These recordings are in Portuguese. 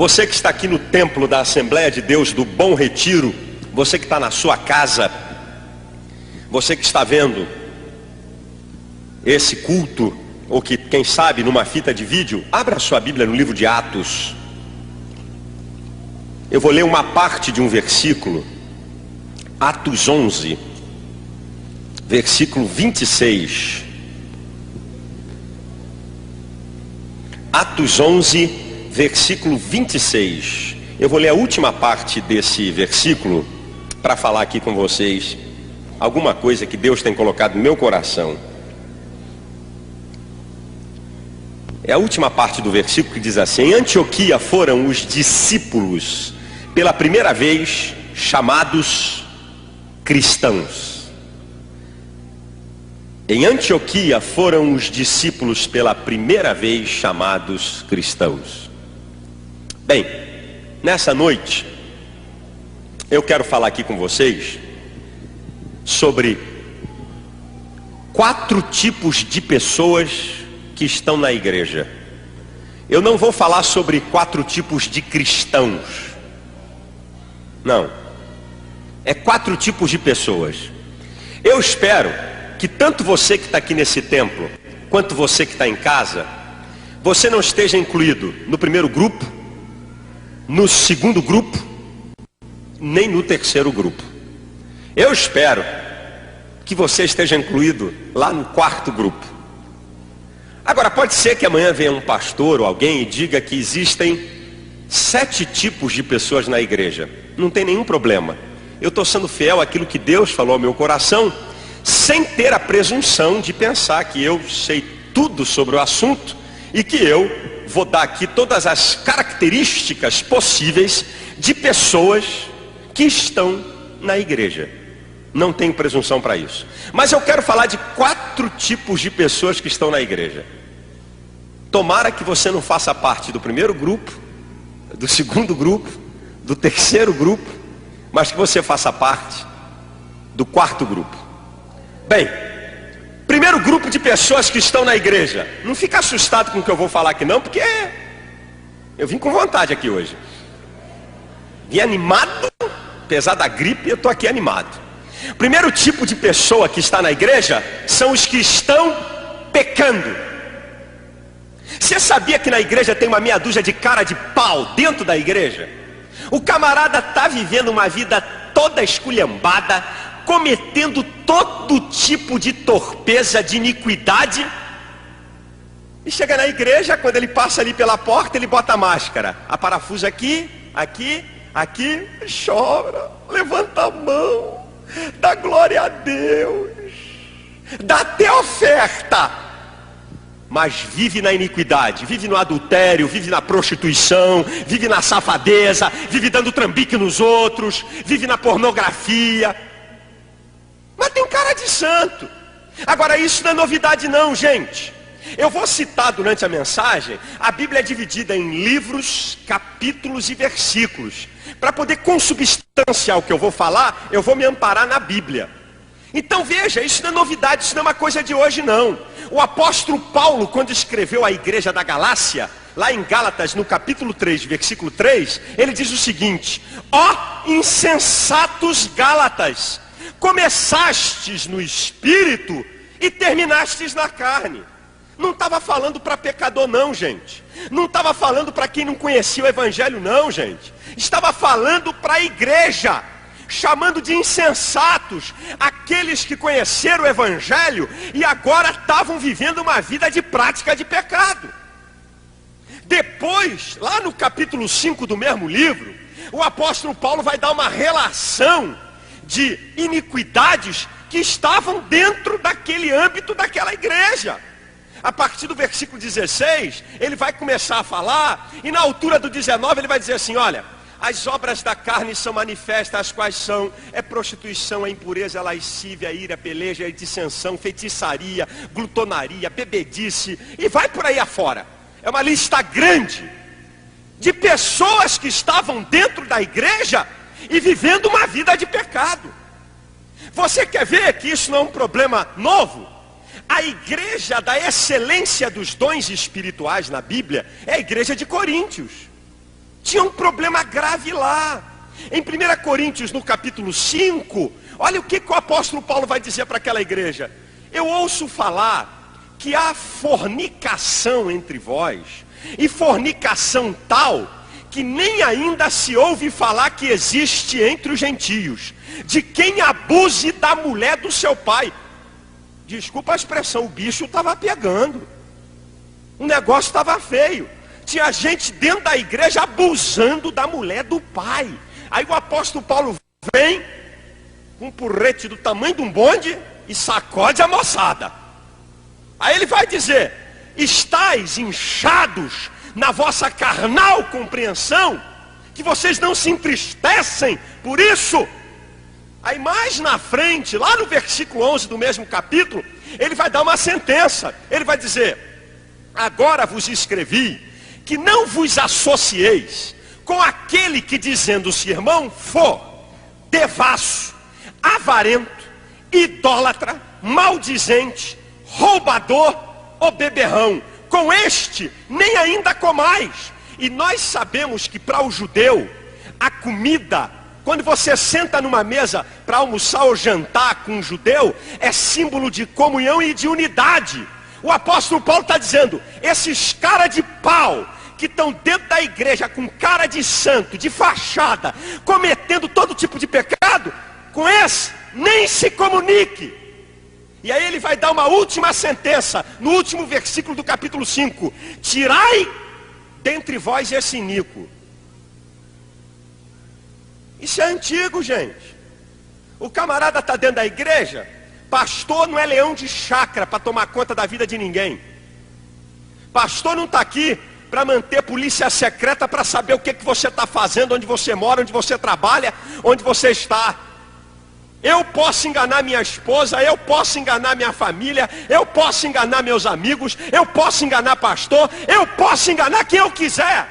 Você que está aqui no templo da Assembleia de Deus do Bom Retiro, você que está na sua casa, você que está vendo esse culto, ou que, quem sabe, numa fita de vídeo, abra a sua Bíblia no livro de Atos. Eu vou ler uma parte de um versículo, Atos 11, versículo 26. Atos 11, versículo 26. Eu vou ler a última parte desse versículo para falar aqui com vocês alguma coisa que Deus tem colocado no meu coração. É a última parte do versículo que diz assim: em Antioquia foram os discípulos pela primeira vez chamados cristãos. Em Antioquia foram os discípulos pela primeira vez chamados cristãos. Bem, nessa noite eu quero falar aqui com vocês sobre 4 tipos de pessoas que estão na igreja. Eu não vou falar sobre 4 tipos de cristãos. Não. É 4 tipos de pessoas. Eu espero que tanto você que está aqui nesse templo, quanto você que está em casa, você não esteja incluído no primeiro grupo, no segundo grupo, nem no terceiro grupo. Eu espero que você esteja incluído lá no 4º grupo. Agora, pode ser que amanhã venha um pastor ou alguém e diga que existem 7 tipos de pessoas na igreja. Não tem nenhum problema. Eu estou sendo fiel àquilo que Deus falou ao meu coração, sem ter a presunção de pensar que eu sei tudo sobre o assunto e que eu vou dar aqui todas as características possíveis de pessoas que estão na igreja. Não tenho presunção para isso. Mas eu quero falar de 4 tipos de pessoas que estão na igreja. Tomara que você não faça parte do primeiro grupo, do segundo grupo, do terceiro grupo, mas que você faça parte do 4º grupo. Bem, primeiro grupo de pessoas que estão na igreja. Não fica assustado com o que eu vou falar aqui não, porque eu vim com vontade aqui hoje. Vim animado, apesar da gripe, eu estou aqui animado. Primeiro tipo de pessoa que está na igreja são os que estão pecando. Você sabia que na igreja tem uma meia dúzia de cara de pau dentro da igreja? O camarada está vivendo uma vida toda esculhambada, cometendo todo tipo de torpeza, de iniquidade, e chega na igreja, quando ele passa ali pela porta, ele bota a máscara, a parafusa aqui, aqui, aqui, chora, levanta a mão, dá glória a Deus, dá até oferta, mas vive na iniquidade, vive no adultério, vive na prostituição, vive na safadeza, vive dando trambique nos outros, vive na pornografia. Mas tem um cara de santo. Agora, isso não é novidade não, gente. Eu vou citar durante a mensagem. A Bíblia é dividida em livros, capítulos e versículos. Para poder consubstanciar o que eu vou falar, eu vou me amparar na Bíblia. Então veja, isso não é novidade, isso não é uma coisa de hoje não. O apóstolo Paulo, quando escreveu à igreja da Galácia, lá em Gálatas, no capítulo 3, versículo 3, ele diz o seguinte: ó insensatos Gálatas, começastes no espírito e terminastes na carne. Não estava falando para pecador não, gente. Não estava falando para quem não conhecia o evangelho não, gente. Estava falando para a igreja, chamando de insensatos aqueles que conheceram o evangelho e agora estavam vivendo uma vida de prática de pecado. Depois, lá no capítulo 5 do mesmo livro, o apóstolo Paulo vai dar uma relação de iniquidades que estavam dentro daquele âmbito daquela igreja. A partir do versículo 16, ele vai começar a falar, e na altura do 19 ele vai dizer assim: olha, as obras da carne são manifestas, as quais são prostituição, impureza, lascívia, ira, peleja, dissensão, feitiçaria, glutonaria, bebedice, e vai por aí afora. É uma lista grande de pessoas que estavam dentro da igreja e vivendo uma vida de pecado. Você quer ver que isso não é um problema novo? A igreja da excelência dos dons espirituais na Bíblia é a igreja de Coríntios. Tinha um problema grave lá. Em 1 Coríntios, no capítulo 5, olha o que o apóstolo Paulo vai dizer para aquela igreja. Eu ouço falar que há fornicação entre vós, e fornicação tal, que nem ainda se ouve falar que existe entre os gentios, de quem abuse da mulher do seu pai. Desculpa a expressão, o bicho estava pegando. O negócio estava feio. Tinha gente dentro da igreja abusando da mulher do pai. Aí o apóstolo Paulo vem com um porrete do tamanho de um bonde e sacode a moçada. Aí ele vai dizer: estais inchados na vossa carnal compreensão, que vocês não se entristecem por isso. Aí mais na frente, lá no versículo 11 do mesmo capítulo, ele vai dar uma sentença. Ele vai dizer: agora vos escrevi que não vos associeis com aquele que, dizendo-se irmão, for devasso, avarento, idólatra, maldizente, roubador ou beberrão. Com este nem ainda comais. E nós sabemos que para o judeu, a comida, quando você senta numa mesa para almoçar ou jantar com um judeu, é símbolo de comunhão e de unidade. O apóstolo Paulo está dizendo: esses cara de pau que estão dentro da igreja com cara de santo, de fachada, cometendo todo tipo de pecado, com esse nem se comunique. E aí ele vai dar uma última sentença, no último versículo do capítulo 5. Tirai dentre vós esse iníquo. Isso é antigo, gente. O camarada está dentro da igreja. Pastor não é leão de chácara para tomar conta da vida de ninguém. Pastor não está aqui para manter polícia secreta para saber o que você está fazendo, onde você mora, onde você trabalha, onde você está. Eu posso enganar minha esposa, eu posso enganar minha família, eu posso enganar meus amigos, eu posso enganar pastor, eu posso enganar quem eu quiser.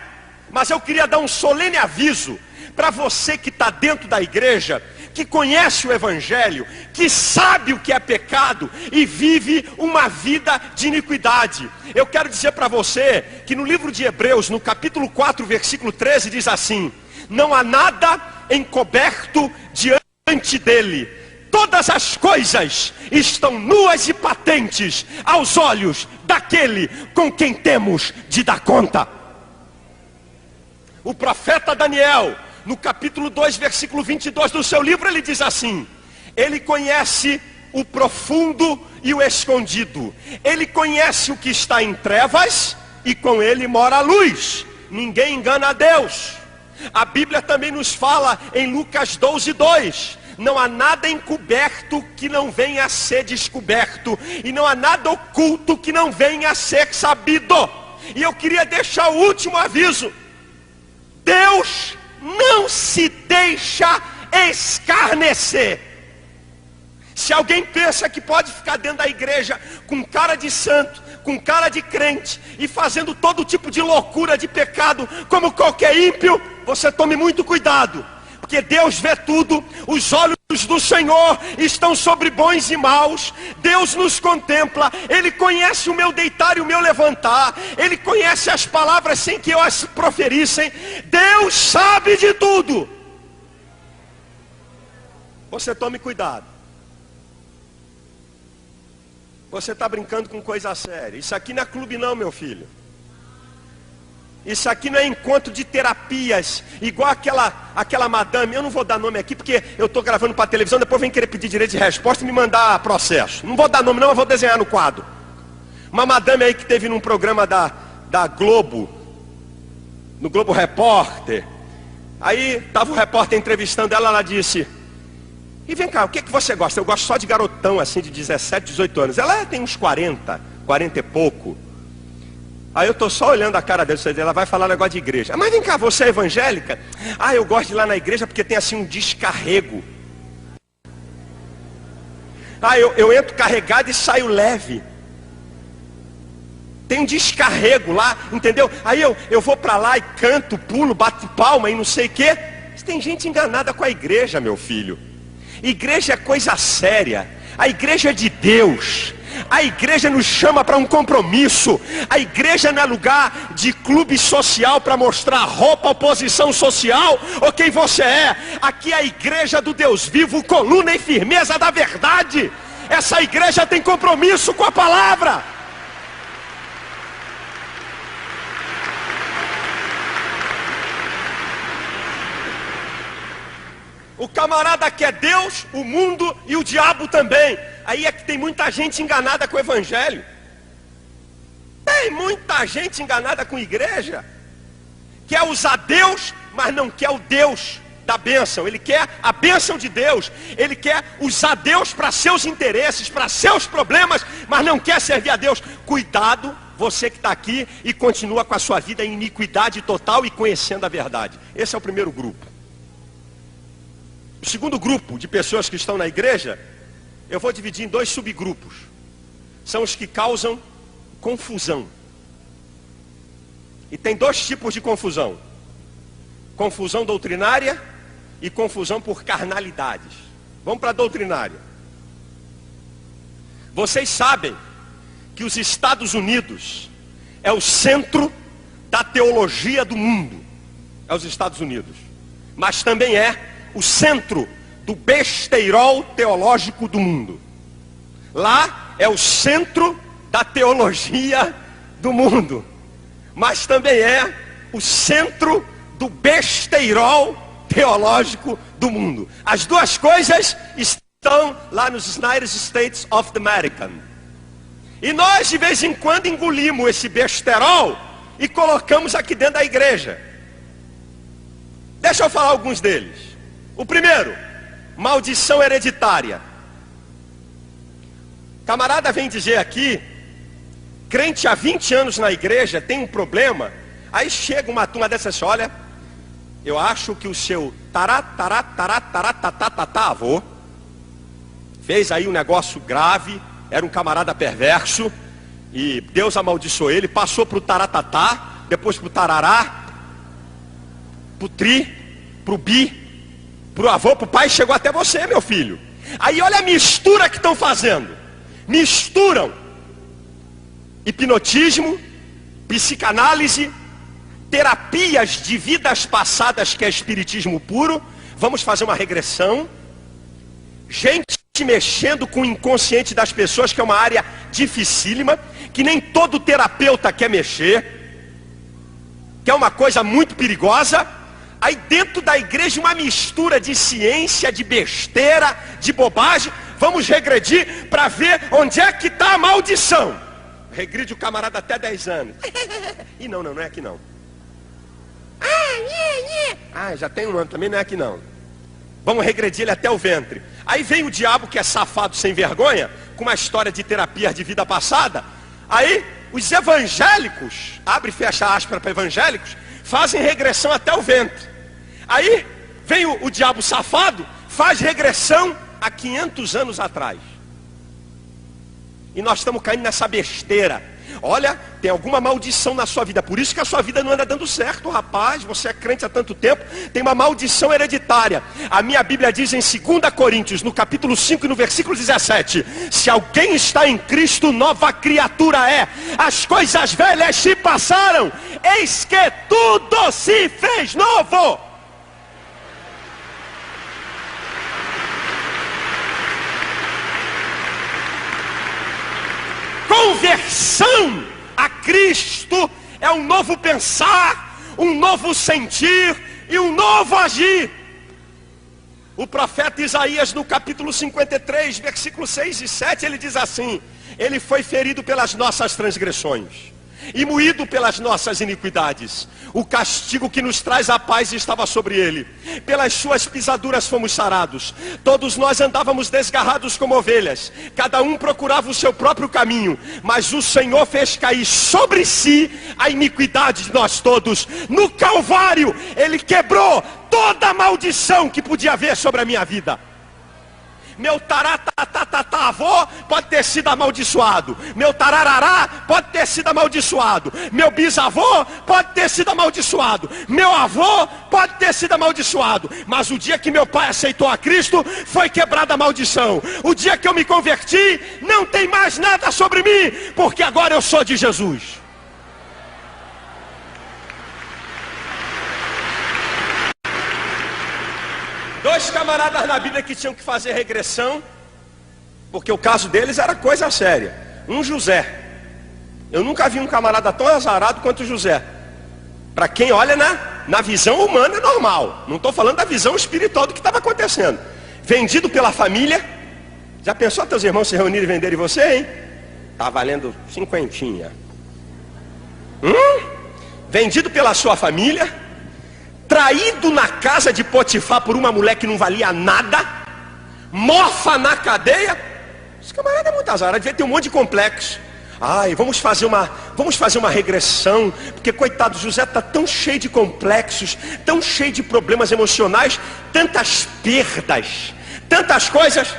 Mas eu queria dar um solene aviso para você que está dentro da igreja, que conhece o evangelho, que sabe o que é pecado e vive uma vida de iniquidade. Eu quero dizer para você que no livro de Hebreus, no capítulo 4, versículo 13, diz assim: não há nada encoberto diante dele, todas as coisas estão nuas e patentes aos olhos daquele com quem temos de dar conta. O profeta Daniel, no capítulo 2, versículo 22 do seu livro, ele diz assim: ele conhece o profundo e o escondido, ele conhece o que está em trevas e com ele mora a luz. Ninguém engana a Deus. A Bíblia também nos fala em Lucas 12, 2: não há nada encoberto que não venha a ser descoberto, e não há nada oculto que não venha a ser sabido. E eu queria deixar o último aviso: Deus não se deixa escarnecer. Se alguém pensa que pode ficar dentro da igreja com cara de santo, com cara de crente, e fazendo todo tipo de loucura, de pecado, como qualquer ímpio, você tome muito cuidado, porque Deus vê tudo. Os olhos do Senhor estão sobre bons e maus. Deus nos contempla. Ele conhece o meu deitar e o meu levantar. Ele conhece as palavras sem que eu as proferissem. Deus sabe de tudo. Você tome cuidado. Você está brincando com coisa séria. Isso aqui não é clube não, meu filho. Isso aqui não é encontro de terapias, igual aquela madame. Eu não vou dar nome aqui porque eu estou gravando para a televisão. Depois vem querer pedir direito de resposta e me mandar processo. Não vou dar nome não, mas vou desenhar no quadro. Uma madame aí que teve num programa da Globo, no Globo Repórter. Aí estava o repórter entrevistando ela, ela disse: e vem cá, o que você gosta? Eu gosto só de garotão assim de 17, 18 anos. Ela tem uns 40 e pouco. Aí eu estou só olhando a cara dela, ela vai falar negócio de igreja. Mas vem cá, você é evangélica? Ah, eu gosto de ir lá na igreja porque tem assim um descarrego. Ah, eu entro carregado e saio leve. Tem um descarrego lá, entendeu? Aí eu vou para lá e canto, pulo, bato palma e não sei o quê. Tem gente enganada com a igreja, meu filho. Igreja é coisa séria. A igreja é de Deus. A igreja nos chama para um compromisso. A igreja não é lugar de clube social para mostrar roupa, posição social ou quem você é. Aqui é a igreja do Deus vivo, coluna e firmeza da verdade. Essa igreja tem compromisso com a palavra. O camarada quer Deus, o mundo e o diabo também. Aí é que tem muita gente enganada com o evangelho. Tem muita gente enganada com a igreja. Quer usar Deus, mas não quer o Deus da bênção. Ele quer a bênção de Deus. Ele quer usar Deus para seus interesses, para seus problemas, mas não quer servir a Deus. Cuidado, você que está aqui e continua com a sua vida em iniquidade total e conhecendo a verdade. Esse é o primeiro grupo. O segundo grupo de pessoas que estão na igreja, eu vou dividir em dois subgrupos. São os que causam confusão. E tem dois tipos de confusão: confusão doutrinária e confusão por carnalidades. Vamos para a doutrinária. Vocês sabem que os Estados Unidos é o centro da teologia do mundo. É os Estados Unidos. Mas também é o centro do besteirol teológico do mundo. Lá é o centro da teologia do mundo, mas também é o centro do besteirol teológico do mundo. As duas coisas estão lá nos United States of America. E nós de vez em quando engolimos esse besterol e colocamos aqui dentro da igreja. Deixa eu falar alguns deles. O primeiro, maldição hereditária. Camarada vem dizer aqui, crente há 20 anos na igreja, tem um problema. Aí chega uma turma dessas, olha, eu acho que o seu avô fez aí um negócio grave, era um camarada perverso, e Deus amaldiçoou ele, passou para o taratatá, depois para o tarará, para o tri, para o bi, para o avô, para o pai, chegou até você, meu filho. Aí olha a mistura que estão fazendo. Misturam hipnotismo, psicanálise, terapias de vidas passadas, que é espiritismo puro. Vamos fazer uma regressão. Gente mexendo com o inconsciente das pessoas, que é uma área dificílima, que nem todo terapeuta quer mexer, que é uma coisa muito perigosa. Aí dentro da igreja uma mistura de ciência, de besteira, de bobagem. Vamos regredir para ver onde é que está a maldição. Regride o camarada até 10 anos. E não é aqui não. Já tem um ano, também não é aqui não. Vamos regredir ele até o ventre. Aí vem o diabo, que é safado sem vergonha, com uma história de terapia de vida passada. Aí os evangélicos, abre e fecha aspas para evangélicos, fazem regressão até o ventre. Aí vem o diabo safado, faz regressão há 500 anos atrás. E nós estamos caindo nessa besteira. Olha, tem alguma maldição na sua vida, por isso que a sua vida não anda dando certo, rapaz. Você é crente há tanto tempo, tem uma maldição hereditária. A minha Bíblia diz em 2 Coríntios, no capítulo 5 e no versículo 17: se alguém está em Cristo, nova criatura é. As coisas velhas se passaram, eis que tudo se fez novo. Conversão a Cristo é um novo pensar, um novo sentir e um novo agir. O profeta Isaías, no capítulo 53, versículos 6 e 7, ele diz assim: ele foi ferido pelas nossas transgressões e moído pelas nossas iniquidades. O castigo que nos traz a paz estava sobre ele. Pelas suas pisaduras fomos sarados. Todos nós andávamos desgarrados como ovelhas. Cada um procurava o seu próprio caminho. Mas o Senhor fez cair sobre si a iniquidade de nós todos. No Calvário, ele quebrou toda a maldição que podia haver sobre a minha vida. Meu taratatataavô pode ter sido amaldiçoado. Meu tararará pode ter sido amaldiçoado. Meu bisavô pode ter sido amaldiçoado. Meu avô pode ter sido amaldiçoado. Mas o dia que meu pai aceitou a Cristo, foi quebrada a maldição. O dia que eu me converti, não tem mais nada sobre mim, porque agora eu sou de Jesus. Dois camaradas na Bíblia que tinham que fazer regressão, porque o caso deles era coisa séria. Um José. Eu nunca vi um camarada tão azarado quanto José. Para quem olha na visão humana é normal. Não estou falando da visão espiritual do que estava acontecendo. Vendido pela família. Já pensou teus irmãos se reunirem e venderem você, hein? Tá valendo cinquentinha. Vendido pela sua família. Traído na casa de Potifar por uma mulher que não valia nada, mofa na cadeia. Esse camarada é muito azarado, devia ter um monte de complexo. Ai, vamos fazer uma regressão, porque coitado, José está tão cheio de complexos, tão cheio de problemas emocionais, tantas perdas, tantas coisas.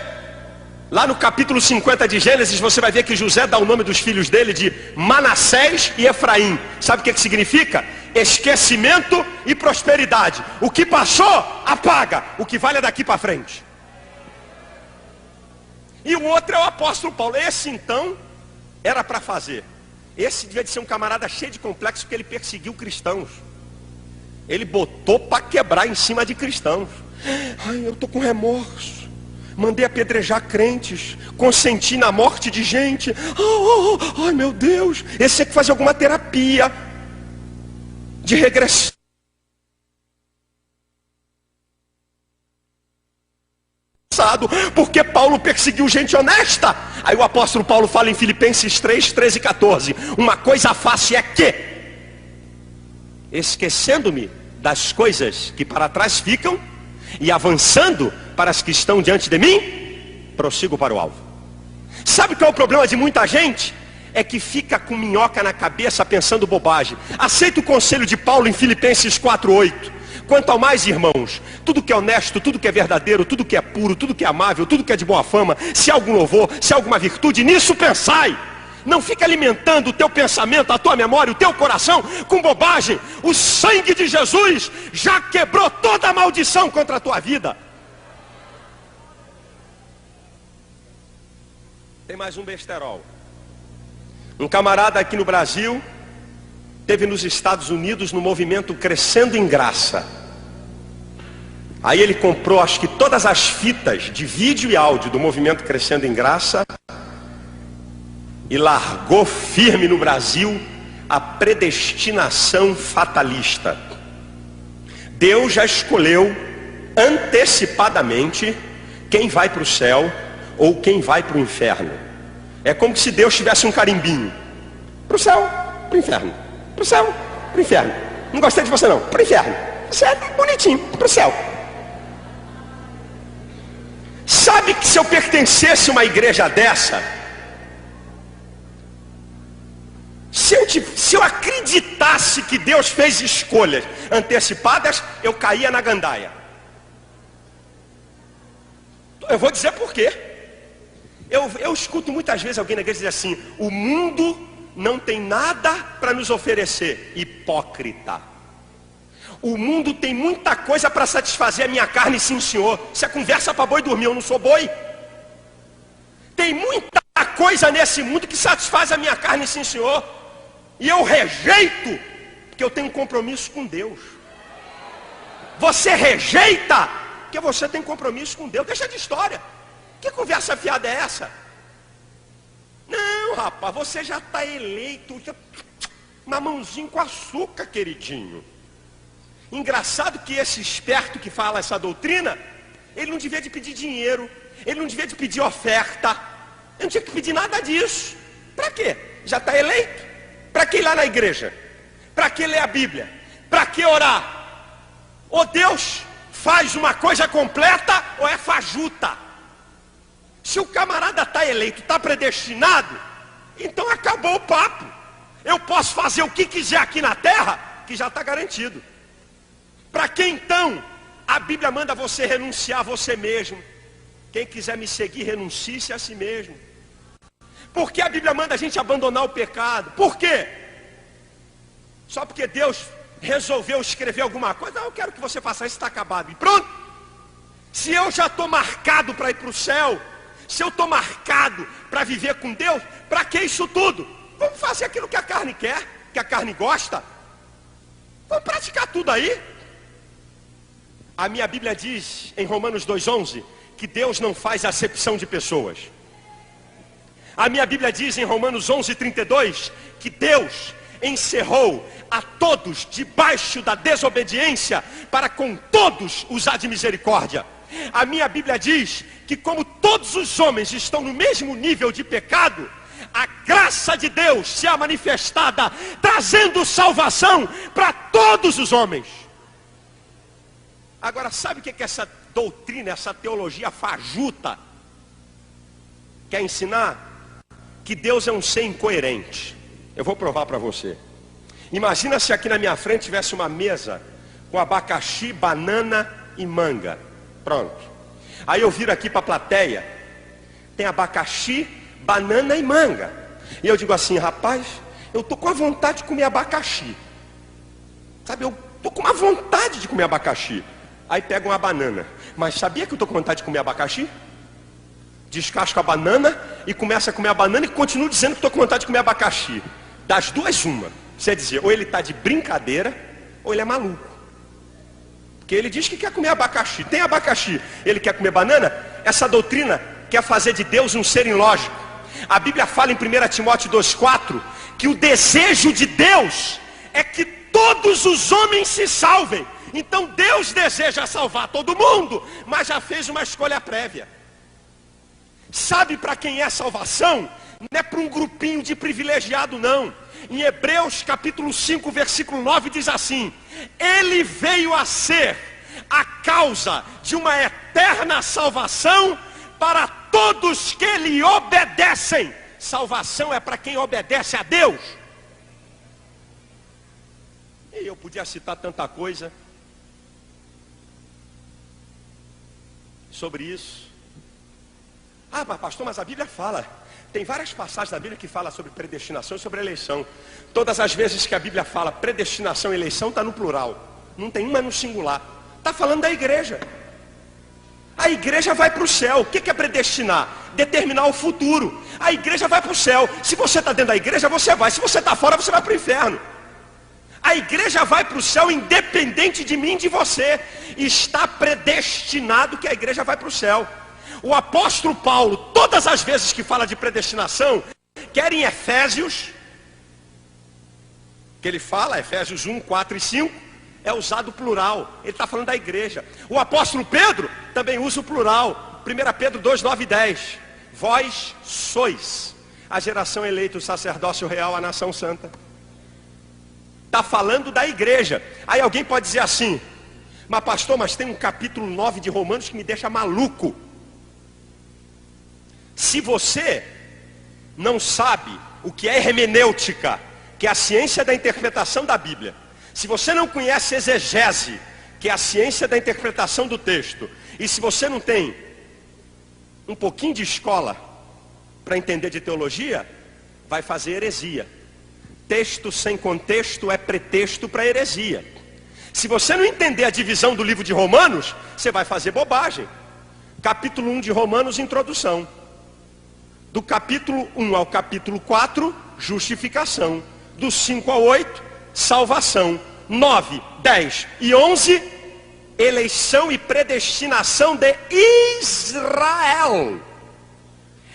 Lá no capítulo 50 de Gênesis, você vai ver que José dá o nome dos filhos dele de Manassés e Efraim. Sabe o que significa? Esquecimento e prosperidade. O que passou, apaga. O que vale é daqui para frente. E o outro é o apóstolo Paulo. Esse então era para fazer. Esse devia de ser um camarada cheio de complexo, porque ele perseguiu cristãos. Ele botou para quebrar em cima de cristãos. Ai, eu estou com remorso. Mandei apedrejar crentes, consenti na morte de gente. Ai meu Deus, esse tem que fazer alguma terapia de regressão. Porque Paulo perseguiu gente honesta. Aí o apóstolo Paulo fala em Filipenses 3, 13 e 14. Uma coisa fácil é que, esquecendo-me das coisas que para trás ficam, e avançando para as que estão diante de mim, prossigo para o alvo. Sabe qual é o problema de muita gente? É que fica com minhoca na cabeça pensando bobagem. Aceita o conselho de Paulo em Filipenses 4:8. Quanto ao mais, irmãos, tudo que é honesto, tudo que é verdadeiro, tudo que é puro, tudo que é amável, tudo que é de boa fama, se há algum louvor, se há alguma virtude, nisso pensai. Não fica alimentando o teu pensamento, a tua memória, o teu coração com bobagem. O sangue de Jesus já quebrou toda a maldição contra a tua vida. Tem mais um besterol. Um camarada aqui no Brasil teve nos Estados Unidos no movimento Crescendo em Graça. Aí ele comprou acho que todas as fitas de vídeo e áudio do movimento Crescendo em Graça e largou firme no Brasil a predestinação fatalista. Deus já escolheu antecipadamente quem vai para o céu ou quem vai para o inferno. É como se Deus tivesse um carimbinho. Para o céu, para o inferno. Para o céu, para o inferno. Não gostei de você não, para o inferno. Você é bonitinho, para o céu. Sabe que se eu pertencesse a uma igreja dessa, se eu acreditasse que Deus fez escolhas antecipadas, eu caía na gandaia. Eu vou dizer por quê. Eu escuto muitas vezes alguém na igreja dizer assim: o mundo não tem nada para nos oferecer. Hipócrita. O mundo tem muita coisa para satisfazer a minha carne, sim senhor. Isso é conversa para boi dormir, eu não sou boi. Tem muita coisa nesse mundo que satisfaz a minha carne, sim senhor. E eu rejeito, porque eu tenho um compromisso com Deus. Você rejeita, porque você tem compromisso com Deus. Deixa de história. Que conversa fiada é essa? Não, rapaz, você já está eleito. Mamãozinho com açúcar, queridinho. Engraçado que esse esperto que fala essa doutrina, ele não devia de pedir dinheiro, ele não devia de pedir oferta, ele não tinha que pedir nada disso. Para quê? Já está eleito. Para que ir lá na igreja? Para que ler a Bíblia? Para que orar? Ou Deus faz uma coisa completa ou é fajuta? Se o camarada está eleito, está predestinado, então acabou o papo. Eu posso fazer o que quiser aqui na terra, que já está garantido. Para que então a Bíblia manda você renunciar a você mesmo, Quem quiser me seguir, renuncie-se a si mesmo. Por que a Bíblia manda a gente abandonar o pecado? Por quê? Só porque Deus resolveu escrever alguma coisa? Eu quero que você faça isso, está acabado. E pronto. Se eu já estou marcado para ir para o céu, se eu estou marcado para viver com Deus, para que isso tudo? Vamos fazer aquilo que a carne quer, que a carne gosta. Vamos praticar tudo aí. A minha Bíblia diz, em Romanos 2,11, que Deus não faz acepção de pessoas. A minha Bíblia diz em Romanos 11:32 que Deus encerrou a todos debaixo da desobediência para com todos usar de misericórdia. A minha Bíblia diz que como todos os homens estão no mesmo nível de pecado, a graça de Deus se é manifestada, trazendo salvação para todos os homens. Agora, sabe o que essa doutrina, essa teologia fajuta quer ensinar? Que Deus é um ser incoerente. Eu vou provar para você. Imagina se aqui na minha frente tivesse uma mesa com abacaxi, banana e manga. Pronto. Aí eu viro aqui para a plateia, tem abacaxi, banana e manga. E eu digo assim, rapaz, eu tô com a vontade de comer abacaxi. Sabe, eu tô com uma vontade de comer abacaxi. Aí pega uma banana. Mas sabia que eu tô com vontade de comer abacaxi? Descasco a banana e começa a comer a banana e continuo dizendo que estou com vontade de comer abacaxi. Das duas, uma. Você dizer, ou ele está de brincadeira, ou ele é maluco. Porque ele diz que quer comer abacaxi. Tem abacaxi, ele quer comer banana? Essa doutrina quer fazer de Deus um ser ilógico. A Bíblia fala em 1 Timóteo 2,4 que o desejo de Deus é que todos os homens se salvem. Então Deus deseja salvar todo mundo, mas já fez uma escolha prévia. Sabe para quem é salvação? Não é para um grupinho de privilegiado, não. Em Hebreus capítulo 5, versículo 9 diz assim: Ele veio a ser a causa de uma eterna salvação para todos que lhe obedecem. Salvação é para quem obedece a Deus. E eu podia citar tanta coisa sobre isso. Ah, mas pastor, mas a Bíblia fala. Tem várias passagens da Bíblia que falam sobre predestinação e sobre eleição. Todas as vezes que a Bíblia fala predestinação e eleição, está no plural. Não tem uma no singular. Está falando da igreja. A igreja vai para o céu. O que é predestinar? Determinar o futuro. A igreja vai para o céu. Se você está dentro da igreja, você vai. Se você está fora, você vai para o inferno. A igreja vai para o céu independente de mim e de você. Está predestinado que a igreja vai para o céu. O apóstolo Paulo, todas as vezes que fala de predestinação, quer em Efésios, que ele fala, Efésios 1, 4 e 5, é usado o plural. Ele está falando da igreja. O apóstolo Pedro também usa o plural. 1 Pedro 2, 9 e 10. Vós sois a geração eleita, o sacerdócio real, a nação santa. Está falando da igreja. Aí alguém pode dizer assim, mas pastor, mas tem um capítulo 9 de Romanos que me deixa maluco. Se você não sabe o que é hermenêutica, que é a ciência da interpretação da Bíblia, se você não conhece exegese, que é a ciência da interpretação do texto, e se você não tem um pouquinho de escola para entender de teologia, vai fazer heresia. Texto sem contexto é pretexto para heresia. Se você não entender a divisão do livro de Romanos, você vai fazer bobagem. Capítulo 1 de Romanos, introdução. Do capítulo 1 ao capítulo 4, justificação. Do 5 ao 8, salvação. 9, 10 e 11, eleição e predestinação de Israel.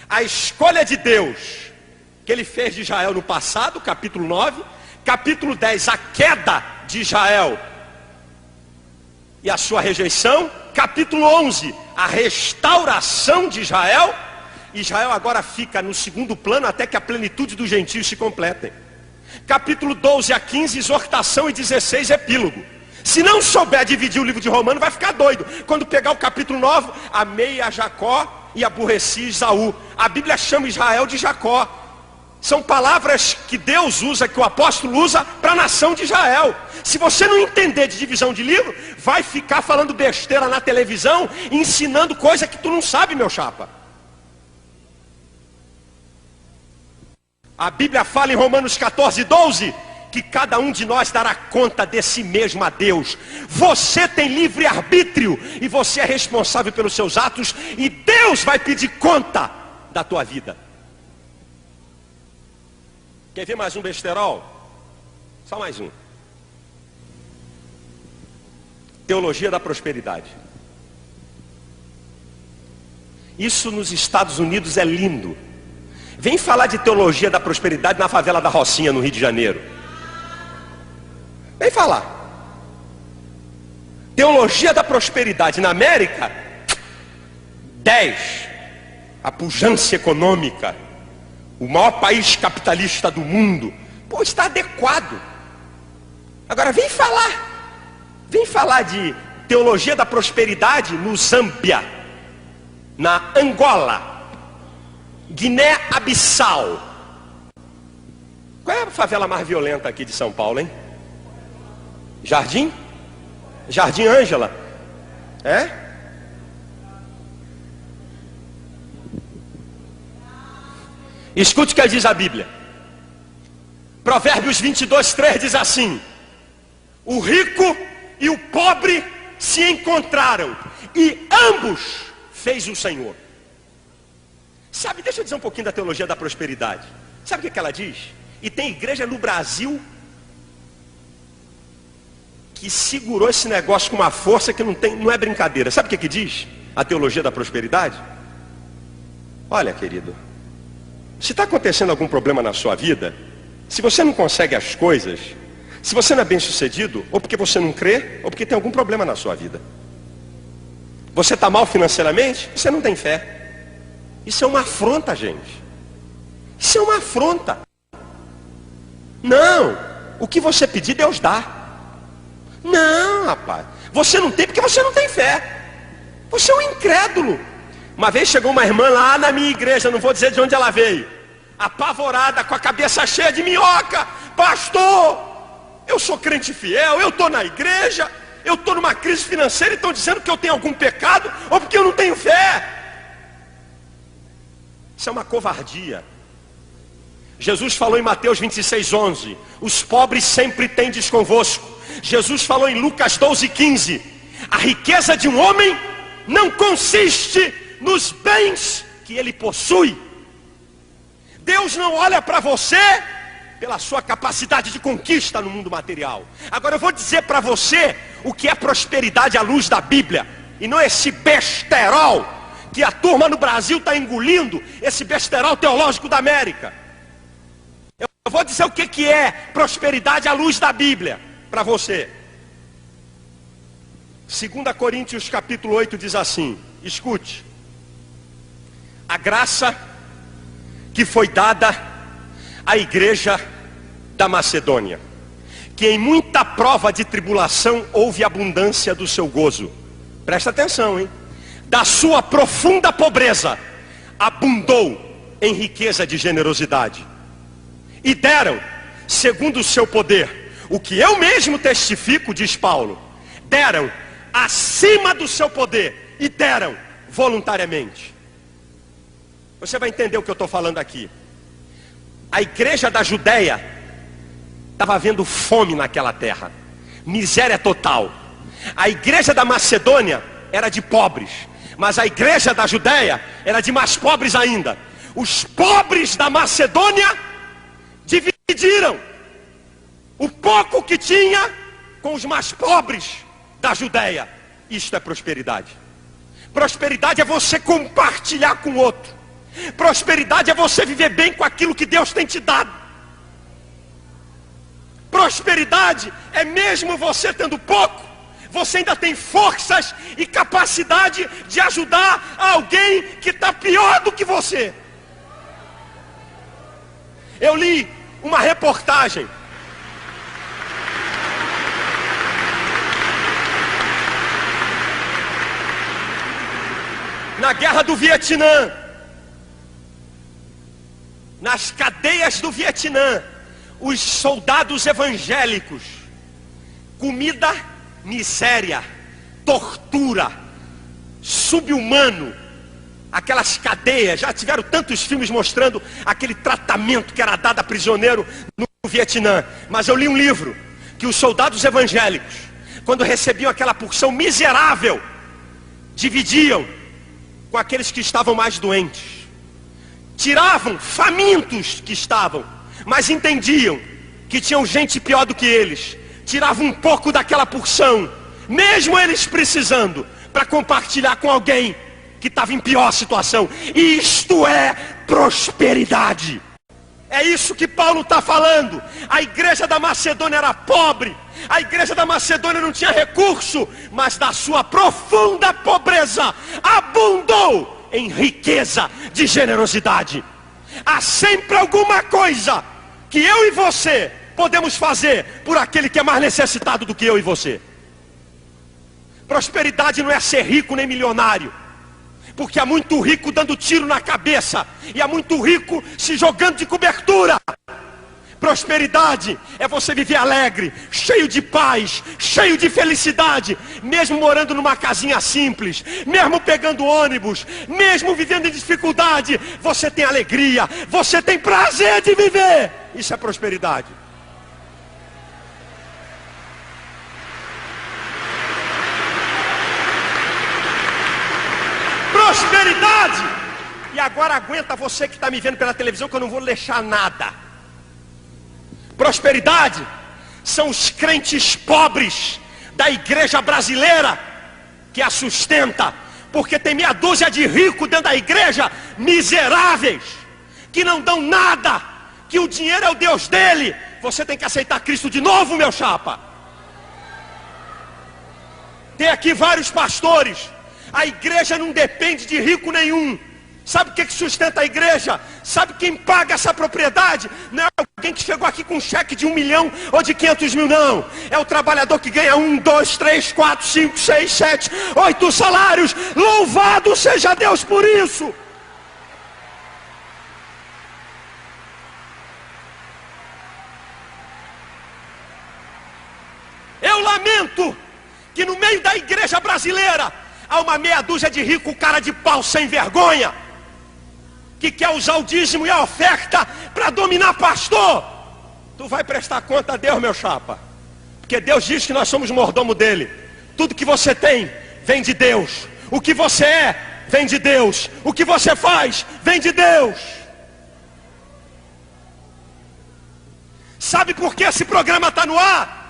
A escolha de Deus, que ele fez de Israel no passado, capítulo 9. Capítulo 10, a queda de Israel e a sua rejeição. Capítulo 11, a restauração de Israel. Israel agora fica no segundo plano até que a plenitude dos gentios se completem. Capítulo 12 a 15, exortação, e 16, epílogo. Se não souber dividir o livro de Romanos, vai ficar doido. Quando pegar o capítulo 9, amei a Jacó e aborreci Esaú. A Bíblia chama Israel de Jacó. São palavras que Deus usa, que o apóstolo usa para a nação de Israel. Se você não entender de divisão de livro, vai ficar falando besteira na televisão, ensinando coisa que tu não sabe, meu chapa. A Bíblia fala em Romanos 14:12, que cada um de nós dará conta de si mesmo a Deus. Você tem livre arbítrio e você é responsável pelos seus atos, e Deus vai pedir conta da tua vida. Quer ver mais um besterol? Só mais um. Teologia da prosperidade. Isso nos Estados Unidos é lindo. Vem falar de teologia da prosperidade na favela da Rocinha, no Rio de Janeiro. Vem falar. Teologia da prosperidade na América, 10. A pujança econômica. O maior país capitalista do mundo. Pô, está adequado. Agora vem falar de teologia da prosperidade no Zâmbia, na Angola, Guiné-Abissal. Qual é a favela mais violenta aqui de São Paulo, hein? Jardim? Jardim Ângela? É? Escute o que diz a Bíblia. Provérbios 22:3 diz assim: o rico e o pobre se encontraram, e ambos fez o Senhor. Sabe, deixa eu dizer um pouquinho da teologia da prosperidade. Sabe o que ela diz? E tem igreja no Brasil que segurou esse negócio com uma força que não é brincadeira. Sabe o que diz a teologia da prosperidade? Olha, querido, se está acontecendo algum problema na sua vida, se você não consegue as coisas, se você não é bem sucedido, ou porque você não crê, ou porque tem algum problema na sua vida. Você está mal financeiramente, você não tem fé. Isso é uma afronta, gente. Isso é uma afronta. Não, o que você pedir, Deus dá. Não, rapaz, você não tem porque você não tem fé. Você é um incrédulo. Uma vez chegou uma irmã lá na minha igreja, não vou dizer de onde ela veio, apavorada, com a cabeça cheia de minhoca. Pastor, eu sou crente fiel, eu estou na igreja, eu estou numa crise financeira e estão dizendo que eu tenho algum pecado, ou porque eu não tenho fé. Isso é uma covardia. Jesus falou em Mateus 26:11, os pobres sempre tendes convosco. Jesus falou em Lucas 12:15, a riqueza de um homem não consiste nos bens que ele possui. Deus não olha para você pela sua capacidade de conquista no mundo material. Agora eu vou dizer para você o que é prosperidade à luz da Bíblia, e não esse besterol que a turma no Brasil está engolindo, esse besterol teológico da América. Eu vou dizer o que é prosperidade à luz da Bíblia para você. 2 Coríntios capítulo 8 diz assim, escute: a graça que foi dada à igreja da Macedônia, que em muita prova de tribulação houve abundância do seu gozo. Presta atenção, hein? Da sua profunda pobreza abundou em riqueza de generosidade. E deram, segundo o seu poder, o que eu mesmo testifico, diz Paulo, deram acima do seu poder e deram voluntariamente. Você vai entender o que eu estou falando aqui. A igreja da Judéia estava havendo fome naquela terra, miséria total. A igreja da Macedônia era de pobres, mas a igreja da Judéia era de mais pobres ainda. Os pobres da Macedônia dividiram o pouco que tinha com os mais pobres da Judéia. Isto é prosperidade. Prosperidade é você compartilhar com o outro. Prosperidade é você viver bem com aquilo que Deus tem te dado. Prosperidade é mesmo você tendo pouco, você ainda tem forças e capacidade de ajudar alguém que está pior do que você. Eu li uma reportagem na guerra do Vietnã. nas cadeias do Vietnã, os soldados evangélicos, comida, miséria, tortura, subhumano, aquelas cadeias. Já tiveram tantos filmes mostrando aquele tratamento que era dado a prisioneiro no Vietnã. Mas eu li um livro que os soldados evangélicos, quando recebiam aquela porção miserável, dividiam com aqueles que estavam mais doentes, tiravam famintos que estavam, mas entendiam que tinham gente pior do que eles, tiravam um pouco daquela porção, mesmo eles precisando, para compartilhar com alguém que estava em pior situação. E isto é prosperidade. É isso que Paulo está falando. A igreja da Macedônia era pobre, a igreja da Macedônia não tinha recurso, mas da sua profunda pobreza abundou em riqueza de generosidade. Há sempre alguma coisa que eu e você podemos fazer por aquele que é mais necessitado do que eu e você. Prosperidade não é ser rico nem milionário, porque há muito rico dando tiro na cabeça, e há muito rico se jogando de cobertura. Prosperidade é você viver alegre, cheio de paz, cheio de felicidade, mesmo morando numa casinha simples, mesmo pegando ônibus, mesmo vivendo em dificuldade, você tem alegria, você tem prazer de viver. Isso é prosperidade. Prosperidade. E agora aguenta você que está me vendo pela televisão, que eu não vou deixar nada. Prosperidade são os crentes pobres da igreja brasileira que a sustenta, porque tem meia dúzia de ricos dentro da igreja, miseráveis, que não dão nada, que o dinheiro é o Deus dele. Você tem que aceitar Cristo de novo, meu chapa. Tem aqui vários pastores. A igreja não depende de rico nenhum. Sabe o que sustenta a igreja? Sabe quem paga essa propriedade? Não é alguém que chegou aqui com um cheque de 1 milhão ou de 500 mil, não. É o trabalhador que ganha 1, 2, 3, 4, 5, 6, 7, 8 salários. Louvado seja Deus por isso. Eu lamento que no meio da igreja brasileira há uma meia dúzia de rico cara de pau sem vergonha, que quer usar o dízimo e a oferta para dominar pastor. Tu vai prestar conta a Deus, meu chapa, porque Deus diz que nós somos mordomo dele. Tudo que você tem vem de Deus. O que você é vem de Deus. O que você faz vem de Deus. Sabe por que esse programa está no ar?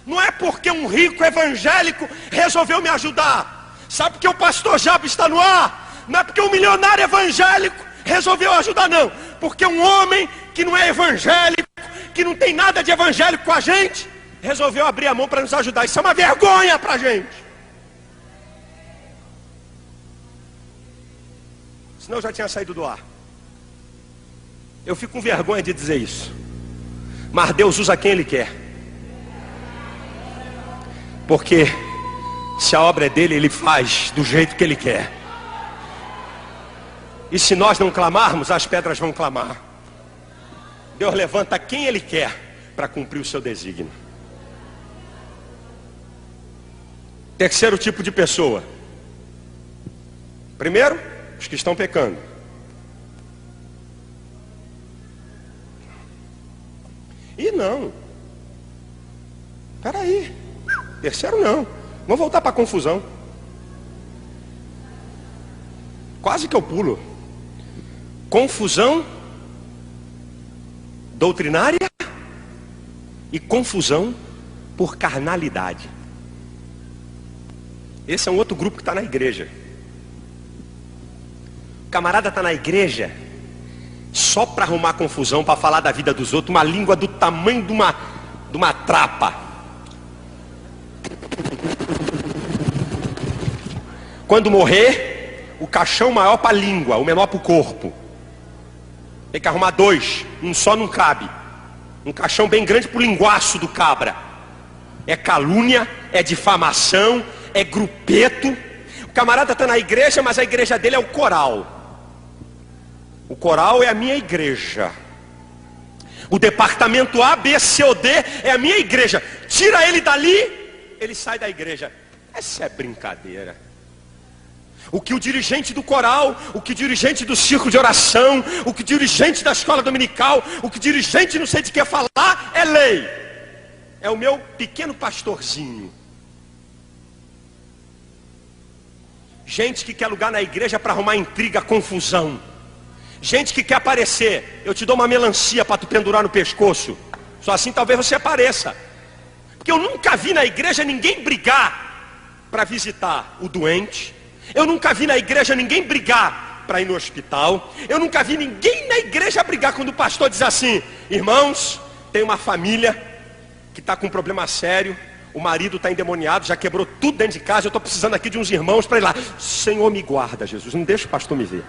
Não é porque um rico evangélico resolveu me ajudar. Sabe por que o pastor Jabo está no ar? Não é porque um milionário evangélico resolveu ajudar, não. Porque um homem que não é evangélico, que não tem nada de evangélico com a gente, resolveu abrir a mão para nos ajudar. Isso é uma vergonha para a gente. Senão eu já tinha saído do ar. Eu fico com vergonha de dizer isso, mas Deus usa quem Ele quer. Porque se a obra é dele, Ele faz do jeito que Ele quer. E se nós não clamarmos, as pedras vão clamar. Deus levanta quem Ele quer para cumprir o seu desígnio. Terceiro tipo de pessoa. Primeiro, os que estão pecando. E não. Espera aí. Terceiro não. Vamos voltar para a confusão. Quase que eu pulo. Confusão doutrinária e confusão por carnalidade. Esse é um outro grupo que está na igreja. O camarada está na igreja só para arrumar confusão, para falar da vida dos outros, uma língua do tamanho de uma trapa. Quando morrer, o caixão maior para a língua, o menor para o corpo. Tem que arrumar dois, um só não cabe. Um caixão bem grande para o linguaço do cabra. É calúnia, é difamação, é grupeto. O camarada está na igreja, mas a igreja dele é o coral. O coral é a minha igreja. O departamento A, B, C ou D é a minha igreja. Tira ele dali, ele sai da igreja. Essa é brincadeira. O que o dirigente do coral, o que o dirigente do círculo de oração, o que o dirigente da escola dominical, o que o dirigente não sei de que falar, é lei. É o meu pequeno pastorzinho. Gente que quer lugar na igreja para arrumar intriga, confusão. Gente que quer aparecer. Eu te dou uma melancia para tu pendurar no pescoço. Só assim talvez você apareça. Porque eu nunca vi na igreja ninguém brigar para visitar o doente. Eu nunca vi na igreja ninguém brigar para ir no hospital. Eu nunca vi ninguém na igreja brigar quando o pastor diz assim: irmãos, tem uma família que está com um problema sério. O marido está endemoniado, já quebrou tudo dentro de casa. Eu estou precisando aqui de uns irmãos para ir lá. Senhor, me guarda, Jesus, não deixa o pastor me ver.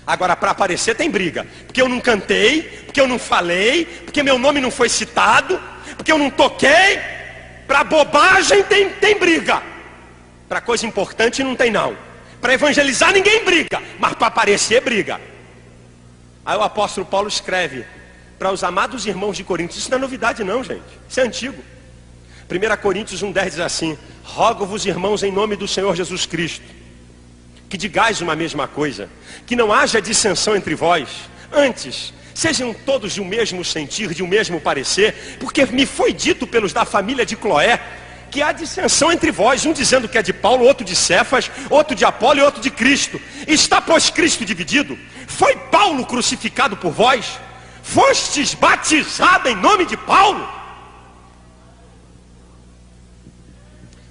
Agora, para aparecer tem briga. Porque eu não cantei, porque eu não falei, porque meu nome não foi citado, porque eu não toquei. Para bobagem tem briga. Para coisa importante não tem não. Para evangelizar ninguém briga, mas para aparecer briga. Aí o apóstolo Paulo escreve para os amados irmãos de Coríntios. Isso não é novidade não, gente. Isso é antigo. 1 Coríntios 1,10 diz assim: rogo-vos, irmãos, em nome do Senhor Jesus Cristo, que digais uma mesma coisa, que não haja dissensão entre vós. Antes, sejam todos de um mesmo sentir, de um mesmo parecer, porque me foi dito pelos da família de Cloé que há dissensão entre vós, um dizendo que é de Paulo, outro de Cefas, outro de Apolo e outro de Cristo. Está, pois, Cristo dividido? Foi Paulo crucificado por vós? Fostes batizado em nome de Paulo?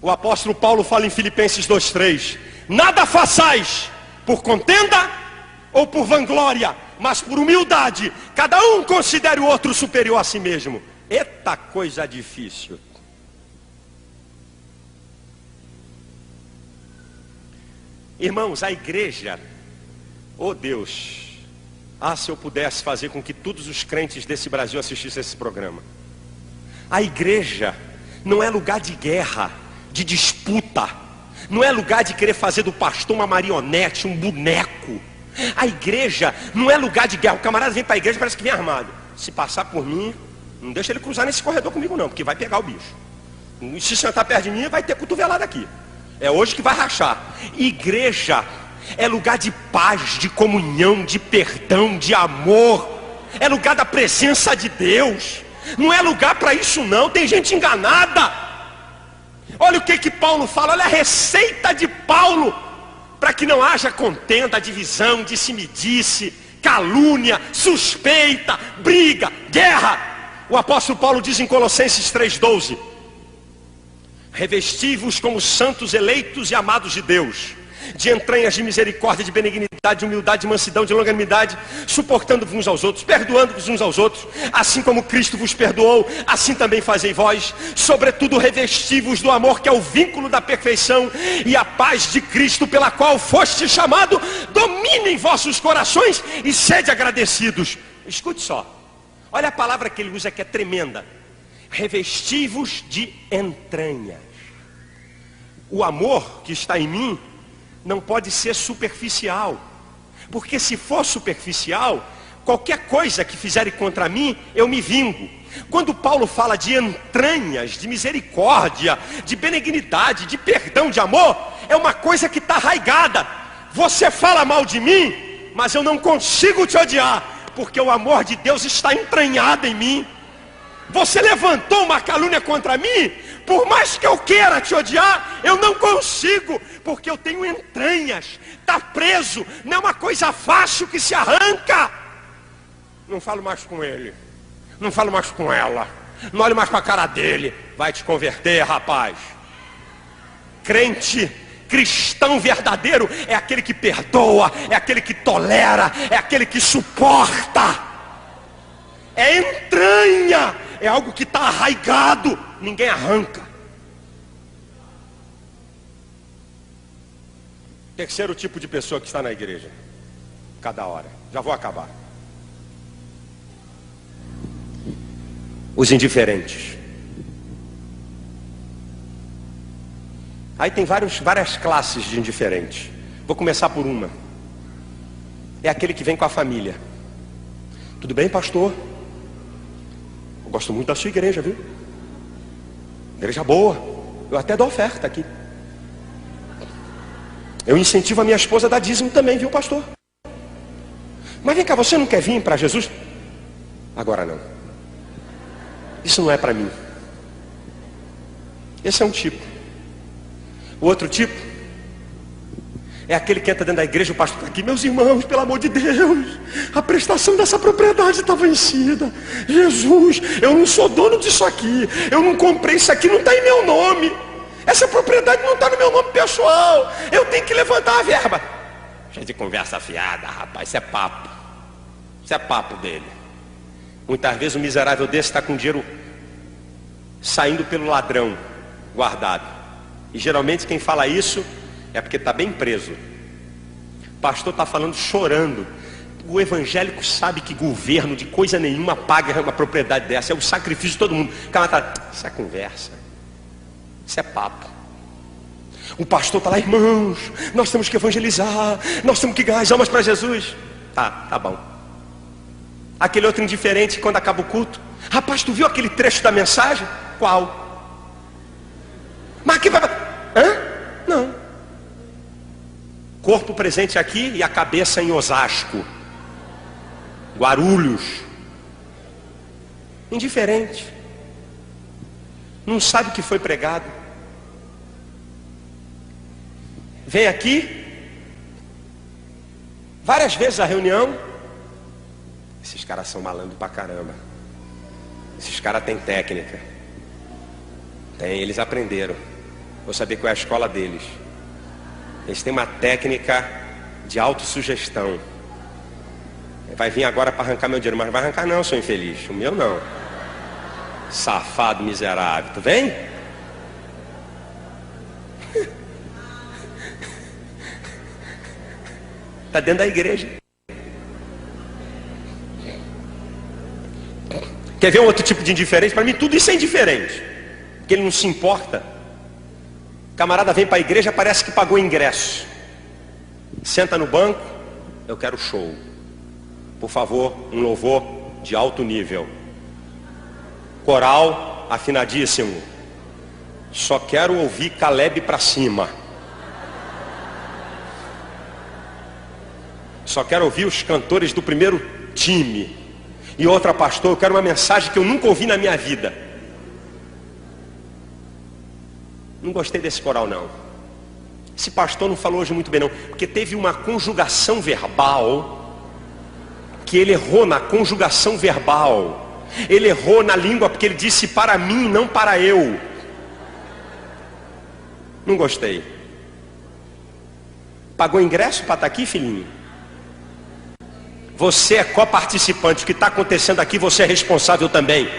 O apóstolo Paulo fala em Filipenses 2,3: nada façais por contenda ou por vanglória, mas por humildade, cada um considere o outro superior a si mesmo. Eita coisa difícil. Irmãos, a igreja, oh Deus, se eu pudesse fazer com que todos os crentes desse Brasil assistissem esse programa. A igreja não é lugar de guerra, de disputa. Não é lugar de querer fazer do pastor uma marionete, um boneco. A igreja não é lugar de guerra. O camarada vem para a igreja e parece que vem armado. Se passar por mim, não deixa ele cruzar nesse corredor comigo não, porque vai pegar o bicho. E se sentar perto de mim, vai ter cotovelada aqui. É hoje que vai rachar. Igreja é lugar de paz, de comunhão, de perdão, de amor. É lugar da presença de Deus. Não é lugar para isso não. Tem gente enganada. Olha o que Paulo fala. Olha a receita de Paulo para que não haja contenda, divisão, disse-me-disse, calúnia, suspeita, briga, guerra. O apóstolo Paulo diz em Colossenses 3,12: revesti-vos como santos, eleitos e amados de Deus, de entranhas de misericórdia, de benignidade, de humildade, de mansidão, de longanimidade, suportando-vos uns aos outros, perdoando-vos uns aos outros, assim como Cristo vos perdoou, assim também fazei vós. Sobretudo revesti-vos do amor, que é o vínculo da perfeição, e a paz de Cristo, pela qual foste chamado, domine em vossos corações e sede agradecidos. Escute só, olha a palavra que ele usa, que é tremenda: revesti-vos de entranhas. O amor que está em mim não pode ser superficial, porque se for superficial, qualquer coisa que fizerem contra mim, eu me vingo. Quando Paulo fala de entranhas, de misericórdia, de benignidade, de perdão, de amor, é uma coisa que está arraigada. Você fala mal de mim, mas eu não consigo te odiar, porque o amor de Deus está entranhado em mim. Você levantou uma calúnia contra mim, por mais que eu queira te odiar, eu não consigo, porque eu tenho entranhas, está preso, não é uma coisa fácil que se arranca. Não falo mais com ele, não falo mais com ela, não olho mais para a cara dele. Vai te converter, rapaz. Crente, cristão verdadeiro é aquele que perdoa, é aquele que tolera, é aquele que suporta. É entranha, é algo que está arraigado, ninguém arranca. Terceiro tipo de pessoa que está na igreja, cada hora, já vou acabar: os indiferentes. Aí tem várias classes de indiferentes. Vou começar por uma. É aquele que vem com a família. Tudo bem, pastor? Eu gosto muito da sua igreja, viu? Igreja boa. Eu até dou oferta aqui. Eu incentivo a minha esposa a dar dízimo também, viu, pastor? Mas vem cá, você não quer vir para Jesus? Agora não. Isso não é para mim. Esse é um tipo. O outro tipo é aquele que entra dentro da igreja, o pastor está aqui, meus irmãos, pelo amor de Deus, a prestação dessa propriedade está vencida. Jesus, eu não sou dono disso aqui, eu não comprei isso aqui, não está em meu nome. Essa propriedade não está no meu nome pessoal, eu tenho que levantar a verba. Cheio de conversa fiada, rapaz, isso é papo. Isso é papo dele. Muitas vezes o miserável desse está com dinheiro saindo pelo ladrão, guardado. E geralmente quem fala isso é porque está bem preso. O pastor está falando chorando. O evangélico sabe que governo de coisa nenhuma paga uma propriedade dessa. É o sacrifício de todo mundo. O cara está, isso é conversa. Isso é papo. O pastor está lá, irmãos, nós temos que evangelizar, nós temos que ganhar as almas para Jesus. Tá bom. Aquele outro indiferente, quando acaba o culto, rapaz, tu viu aquele trecho da mensagem? Qual? Mas aqui vai... Hã? Não. Corpo presente aqui e a cabeça em Osasco, Guarulhos. Indiferente. Não sabe o que foi pregado. Vem aqui várias vezes a reunião. Esses caras são malandros pra caramba. Esses caras têm técnica. Eles aprenderam. Vou saber qual é a escola deles. Eles têm uma técnica de autossugestão. Vai vir agora para arrancar meu dinheiro. Mas não vai arrancar não, seu infeliz. O meu não. Safado, miserável. Tu vem? Está dentro da igreja. Quer ver um outro tipo de indiferente? Para mim tudo isso é indiferente. Porque ele não se importa. O camarada vem para a igreja, parece que pagou ingresso. Senta no banco, eu quero show. Por favor, um louvor de alto nível. Coral afinadíssimo. Só quero ouvir Caleb para cima. Só quero ouvir os cantores do primeiro time. E outra, pastor, eu quero uma mensagem que eu nunca ouvi na minha vida. Não gostei desse coral não. Esse pastor não falou hoje muito bem não. Porque teve uma conjugação verbal. Que ele errou na conjugação verbal. Ele errou na língua porque ele disse para mim, não para eu. Não gostei. Pagou ingresso para estar aqui, filhinho? Você é coparticipante. O que está acontecendo aqui, você é responsável também.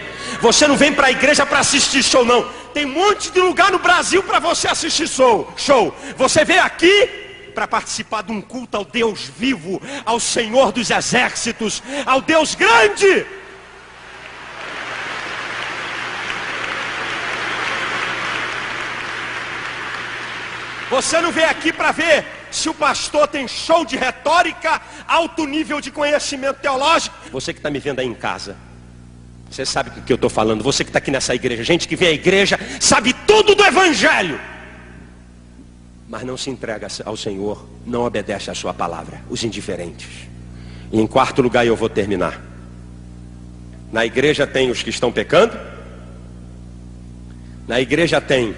Você não vem para a igreja para assistir show, não. Tem um monte de lugar no Brasil para você assistir show. Você veio aqui para participar de um culto ao Deus vivo, ao Senhor dos exércitos, ao Deus grande. Você não veio aqui para ver se o pastor tem show de retórica, alto nível de conhecimento teológico. Você que está me vendo aí em casa, você sabe do que eu estou falando. Você que está aqui nessa igreja, gente que vem à igreja, sabe tudo do evangelho, mas não se entrega ao Senhor, não obedece à sua palavra. Os indiferentes. E em quarto lugar, eu vou terminar. Na igreja tem os que estão pecando. Na igreja tem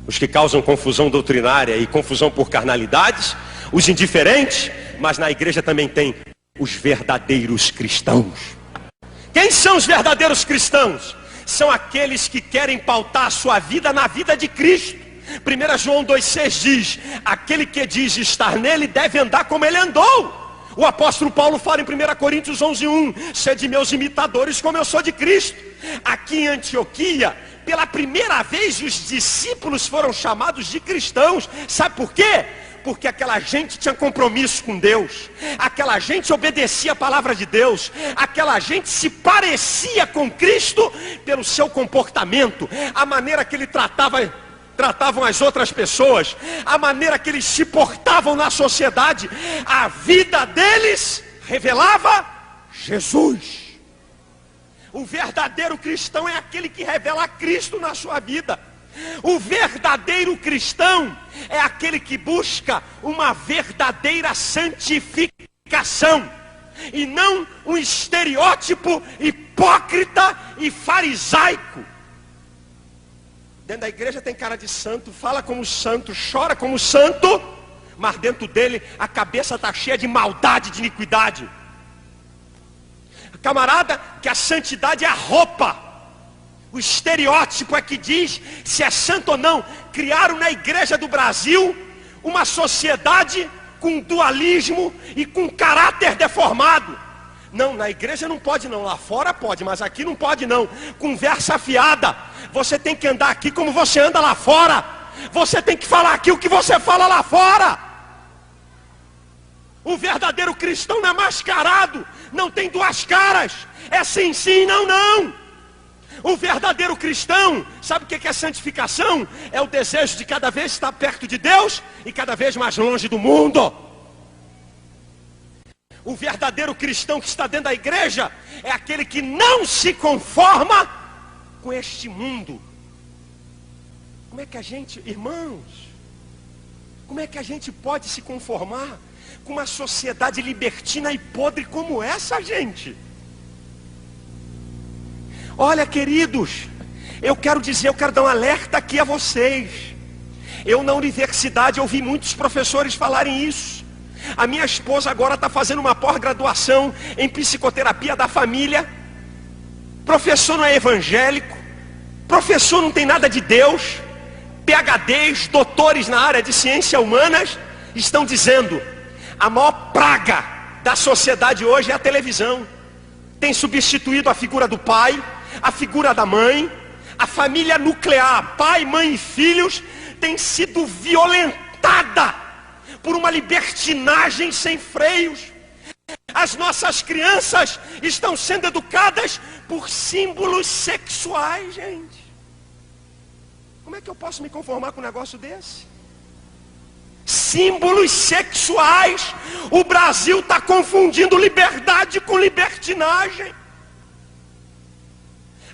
os que causam confusão doutrinária e confusão por carnalidades, os indiferentes, mas na igreja também tem os verdadeiros cristãos. Quem são os verdadeiros cristãos? São aqueles que querem pautar a sua vida na vida de Cristo. 1 João 2,6 diz: aquele que diz estar nele deve andar como ele andou. O apóstolo Paulo fala em 1 Coríntios 11:1: sede meus imitadores como eu sou de Cristo. Aqui em Antioquia, pela primeira vez os discípulos foram chamados de cristãos. Sabe por quê? Porque aquela gente tinha compromisso com Deus, aquela gente obedecia a palavra de Deus, aquela gente se parecia com Cristo pelo seu comportamento, a maneira que ele tratava tratavam as outras pessoas, a maneira que eles se portavam na sociedade, a vida deles revelava Jesus. O verdadeiro cristão é aquele que revela Cristo na sua vida. O verdadeiro cristão é aquele que busca uma verdadeira santificação e não um estereótipo hipócrita e farisaico. Dentro da igreja tem cara de santo, fala como santo, chora como santo, mas dentro dele a cabeça está cheia de maldade, de iniquidade. Camarada, que a santidade é a roupa, o estereótipo é que diz se é santo ou não. Criaram na igreja do Brasil uma sociedade com dualismo e com caráter deformado. Não, na igreja não pode não, lá fora pode, mas aqui não pode não. Conversa fiada, você tem que andar aqui como você anda lá fora. Você tem que falar aqui o que você fala lá fora. O verdadeiro cristão não é mascarado, não tem duas caras, é sim, sim, não, não. O verdadeiro cristão, sabe o que é santificação? É o desejo de cada vez estar perto de Deus e cada vez mais longe do mundo. O verdadeiro cristão que está dentro da igreja é aquele que não se conforma com este mundo. Como é que a gente, irmãos, como é que a gente pode se conformar com uma sociedade libertina e podre como essa, gente? Olha, queridos, eu quero dar um alerta aqui a vocês. Eu na universidade ouvi muitos professores falarem isso. A minha esposa agora está fazendo uma pós-graduação em psicoterapia da família. Professor não é evangélico, professor não tem nada de Deus. PhDs, doutores na área de ciências humanas estão dizendo: a maior praga da sociedade hoje é a televisão. Tem substituído a figura do pai, a figura da mãe. A família nuclear, pai, mãe e filhos, tem sido violentada por uma libertinagem sem freios. As nossas crianças estão sendo educadas por símbolos sexuais, gente. Como é que eu posso me conformar com um negócio desse? Símbolos sexuais. O Brasil está confundindo liberdade com libertinagem.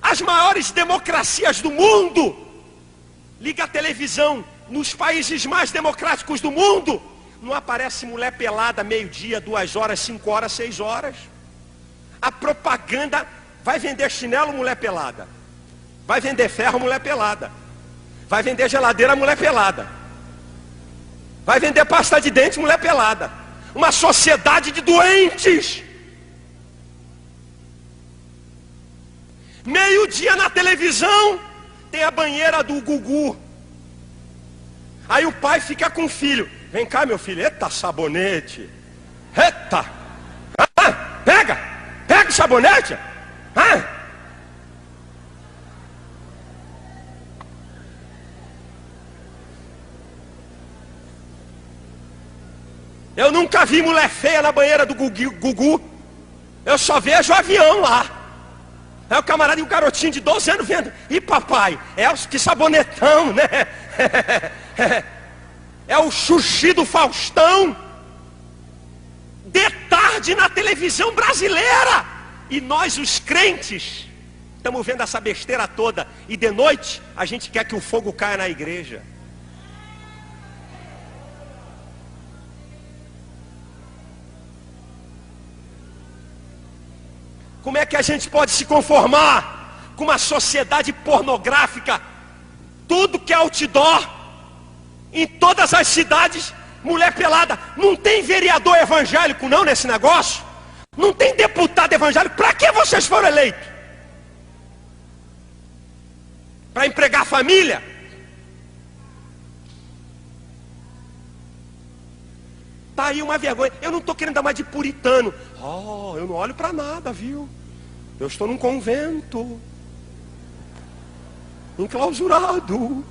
As maiores democracias do mundo, liga a televisão, nos países mais democráticos do mundo, não aparece mulher pelada meio-dia, 2 horas, 5 horas, 6 horas. A propaganda vai vender chinelo, mulher pelada. Vai vender ferro, mulher pelada. Vai vender geladeira, mulher pelada. Vai vender pasta de dente, mulher pelada. Uma sociedade de doentes. Meio-dia na televisão tem a banheira do Gugu. Aí o pai fica com o filho: vem cá, meu filho. Eita, sabonete. Eita. Ah, pega o sabonete. Ah. Eu nunca vi mulher feia na banheira do Gugu. Eu só vejo avião lá. É o camarada e o garotinho de 12 anos vendo. E papai, que sabonetão, né? É o Xuxi do Faustão. De tarde na televisão brasileira. E nós, os crentes, estamos vendo essa besteira toda. E de noite, a gente quer que o fogo caia na igreja. Como é que a gente pode se conformar com uma sociedade pornográfica? Tudo que é outdoor, em todas as cidades, mulher pelada. Não tem vereador evangélico não nesse negócio? Não tem deputado evangélico? Para que vocês foram eleitos? Para empregar a família? Tá aí uma vergonha. Eu não estou querendo dar mais de puritano. Eu não olho para nada, viu? Eu estou num convento, enclausurado.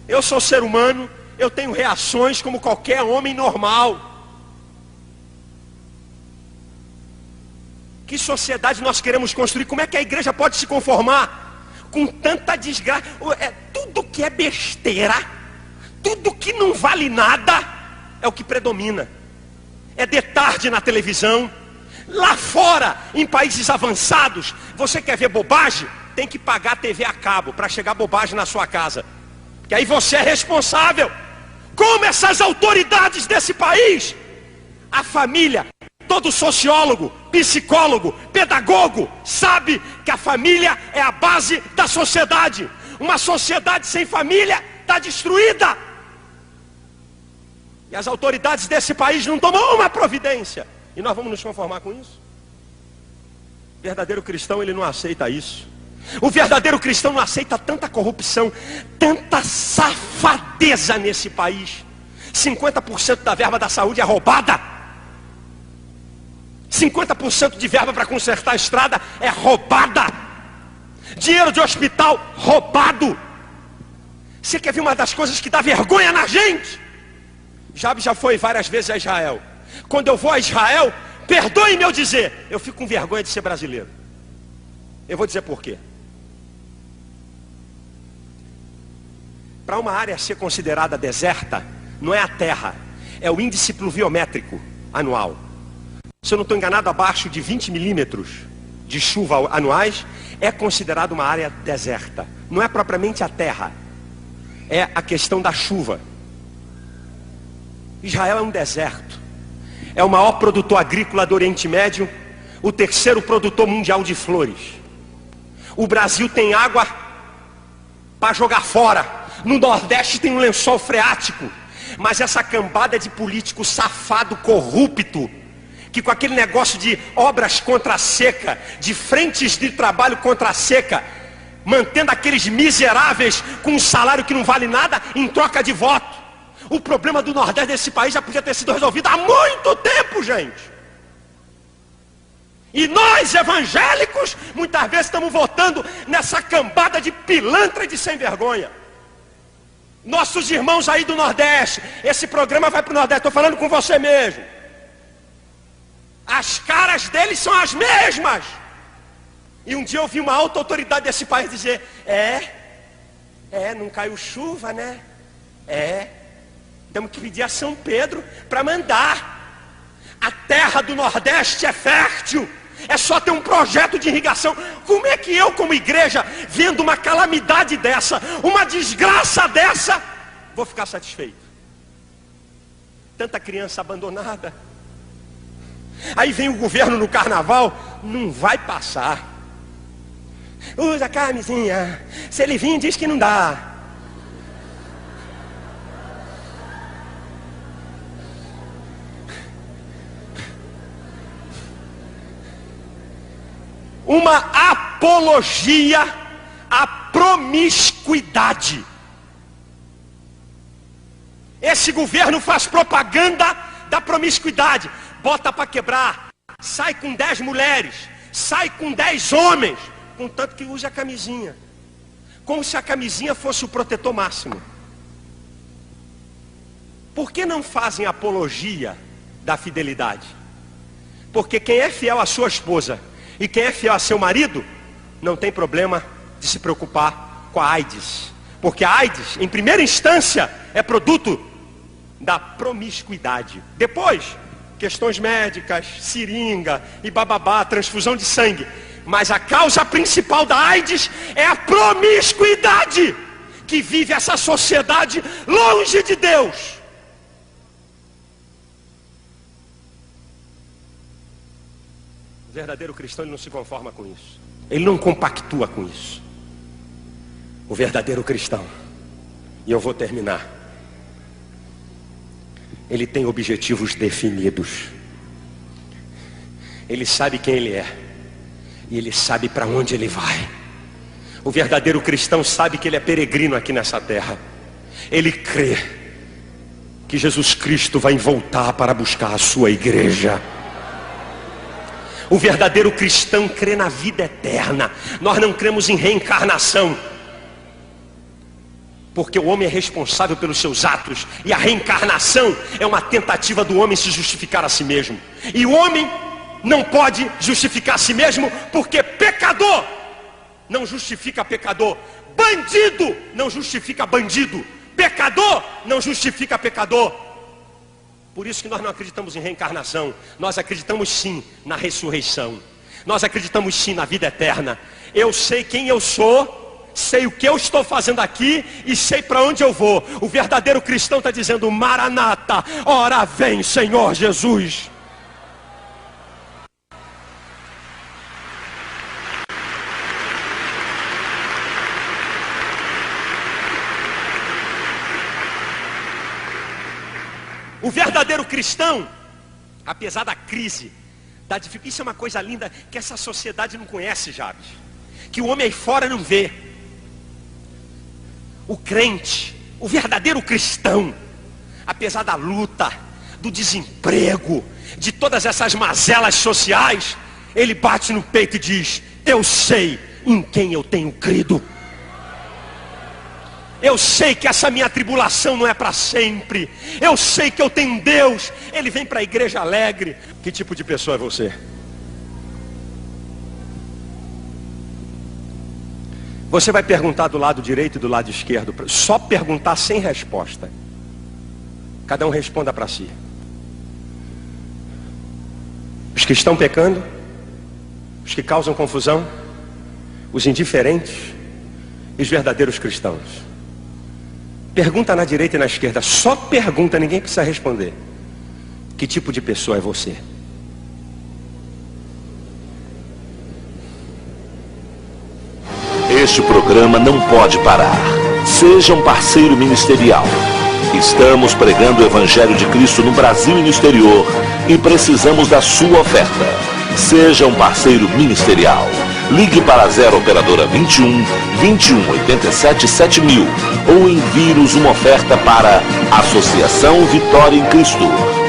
Eu sou ser humano, eu tenho reações como qualquer homem normal. Que sociedade nós queremos construir? Como é que a igreja pode se conformar com tanta desgraça? tudo que é besteira, tudo que não vale nada, é o que predomina. É de tarde na televisão. Lá fora, em países avançados, você quer ver bobagem? Tem que pagar a TV a cabo para chegar bobagem na sua casa, que aí você é responsável. Como essas autoridades desse país, a família, todo sociólogo, psicólogo, pedagogo sabe que a família é a base da sociedade. Uma sociedade sem família está destruída. E as autoridades desse país não tomam uma providência. E nós vamos nos conformar com isso? O verdadeiro cristão, ele não aceita isso. O verdadeiro cristão não aceita tanta corrupção, tanta safadeza nesse país. 50% da verba da saúde é roubada. 50% de verba para consertar a estrada é roubada. Dinheiro de hospital roubado. Você quer ver uma das coisas que dá vergonha na gente? Jabe já foi várias vezes a Israel. Quando eu vou a Israel, perdoe-me eu dizer, eu fico com vergonha de ser brasileiro. Eu vou dizer por quê. Para uma área ser considerada deserta, não é a terra, é o índice pluviométrico anual. Se eu não estou enganado, abaixo de 20 milímetros de chuva anuais, é considerado uma área deserta. Não é propriamente a terra, é a questão da chuva. Israel é um deserto. É o maior produtor agrícola do Oriente Médio, o terceiro produtor mundial de flores. O Brasil tem água para jogar fora. No Nordeste tem um lençol freático. Mas essa cambada de político safado, corrupto, que com aquele negócio de obras contra a seca, de frentes de trabalho contra a seca, mantendo aqueles miseráveis com um salário que não vale nada em troca de voto. O problema do Nordeste desse país já podia ter sido resolvido há muito tempo, gente. E nós, evangélicos, muitas vezes estamos votando nessa cambada de pilantra e de sem vergonha. Nossos irmãos aí do Nordeste, esse programa vai para o Nordeste, estou falando com você mesmo. As caras deles são as mesmas. E um dia eu vi uma alta autoridade desse país dizer, não caiu chuva, né? Temos que pedir a São Pedro para mandar. A terra do Nordeste é fértil. É só ter um projeto de irrigação. Como é que eu, como igreja, vendo uma calamidade dessa, uma desgraça dessa, vou ficar satisfeito? Tanta criança abandonada. Aí vem o governo no carnaval, não vai passar. Usa a camisinha. Se ele vir, diz que não dá. Uma apologia à promiscuidade. Esse governo faz propaganda da promiscuidade. Bota para quebrar. Sai com 10 mulheres. Sai com 10 homens. Contanto que use a camisinha. Como se a camisinha fosse o protetor máximo. Por que não fazem apologia da fidelidade? Porque quem é fiel à sua esposa e quem é fiel a seu marido, não tem problema de se preocupar com a AIDS. Porque a AIDS, em primeira instância, é produto da promiscuidade. Depois, questões médicas, seringa e bababá, transfusão de sangue. Mas a causa principal da AIDS é a promiscuidade, que vive essa sociedade longe de Deus. O verdadeiro cristão, ele não se conforma com isso. Ele não compactua com isso. O verdadeiro cristão, e eu vou terminar, ele tem objetivos definidos. Ele sabe quem ele é. E ele sabe para onde ele vai. O verdadeiro cristão sabe que ele é peregrino aqui nessa terra. Ele crê que Jesus Cristo vai voltar para buscar a sua igreja. O verdadeiro cristão crê na vida eterna. Nós não cremos em reencarnação, porque o homem é responsável pelos seus atos. E a reencarnação é uma tentativa do homem se justificar a si mesmo. E o homem não pode justificar a si mesmo, porque pecador não justifica pecador. Bandido não justifica bandido. Pecador não justifica pecador. Por isso que nós não acreditamos em reencarnação. Nós acreditamos sim na ressurreição. Nós acreditamos sim na vida eterna. Eu sei quem eu sou, sei o que eu estou fazendo aqui e sei para onde eu vou. O verdadeiro cristão está dizendo: Maranata, ora vem, Senhor Jesus. O verdadeiro cristão, apesar da crise, da dificuldade, isso é uma coisa linda que essa sociedade não conhece, Jabes, que o homem aí fora não vê. O crente, o verdadeiro cristão, apesar da luta, do desemprego, de todas essas mazelas sociais, ele bate no peito e diz: eu sei em quem eu tenho crido. Eu sei que essa minha tribulação não é para sempre. Eu sei que eu tenho um Deus. Ele vem para a igreja alegre. Que tipo de pessoa é você? Você vai perguntar do lado direito e do lado esquerdo. Só perguntar sem resposta. Cada um responda para si. Os que estão pecando, os que causam confusão, os indiferentes e os verdadeiros cristãos. Pergunta na direita e na esquerda. Só pergunta, ninguém precisa responder. Que tipo de pessoa é você? Este programa não pode parar. Seja um parceiro ministerial. Estamos pregando o Evangelho de Cristo no Brasil e no exterior e precisamos da sua oferta. Seja um parceiro ministerial. Ligue para a 0 operadora 21 21 87 7000 ou envie-nos uma oferta para Associação Vitória em Cristo,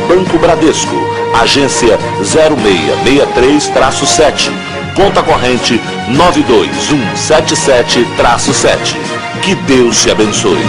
Banco Bradesco, agência 0663-7, conta corrente 92177-7. Que Deus te abençoe.